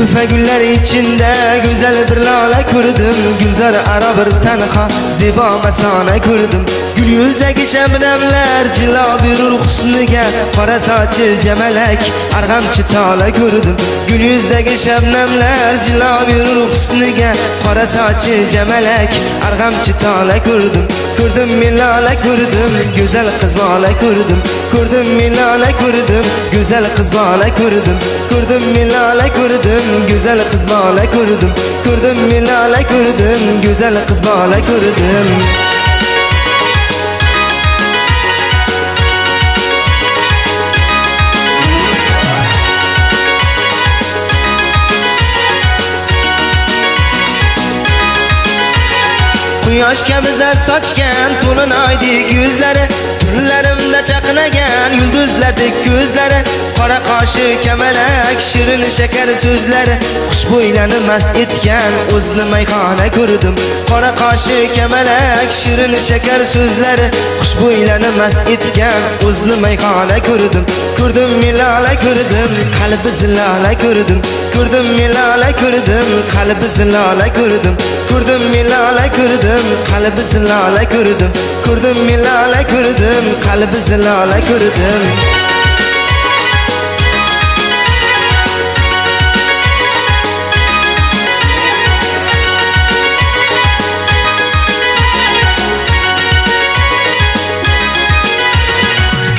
Zulfe güller içinde güzel bir lale kurdum. Gülzar ara bir tenha ziba mesane kurdum. Gül yüzdeki şebnemler cila bir husniga, qora saçı cemelek argamçı tala kurdum. Gül yüzdeki şebnemler cila bir husniga, qora saçı cemelek argamçı tala kurdum. Kurdum milale kurdum, güzel kız bala kurdum. Kurdum milale kurdum, güzel kız bala kurdum. Kurdum milale kurdum, güzel kız bala kurdum. Kurdum milale kurdum, güzel kız bala kurdum. Quyosh kabi zar sochgan to'lin oydek yuzlari, tunlarimda chaqnagan yulduzlardek ko'zlari, qora qoshi kamalak shirin shakar so'zlari, xushbo'ylarni mast etgan o'zni mayxona ko'rdim. Qora qoshi kamalak shirin shakar so'zlari, xushbo'ylarni mast etgan o'zni mayxona ko'rdim. Ko'rdim milala ko'rdim, qalbi zilala ko'rdim. Ko'rdim milala ko'rdim, qalbi zilala ko'rdim. Ko'rdim milala ko'rdim, qalbi zilala ko'rdim. Ko'rdim milala ko'rdim, qalbi zilala ko'rdim.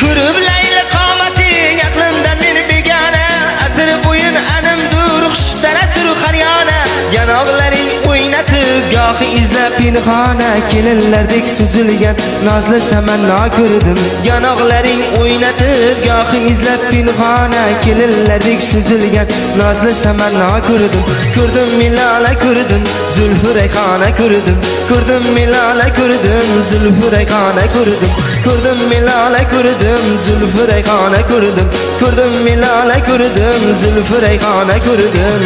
Ko'rib layli qomating aqlimdan meni begona, atir bo'yin animdur xushtara tur qaryona. Yanog'laring o'ynatib gohi izlab pinhona, kelinlardek suzilgan nozli samanno ko'rdim. Yanog'laring o'ynatib gohi izlab pinhona, kelinlardek suzilgan nozli samanno ko'rdim. Ko'rdim milala ko'rdim, zulfi rayhona ko'rdim. Ko'rdim milala ko'rdim, zulfi rayhona ko'rdim. Ko'rdim milala ko'rdim, zulfi rayhona ko'rdim. Ko'rdim milala ko'rdim, zulfi rayhona ko'rdim.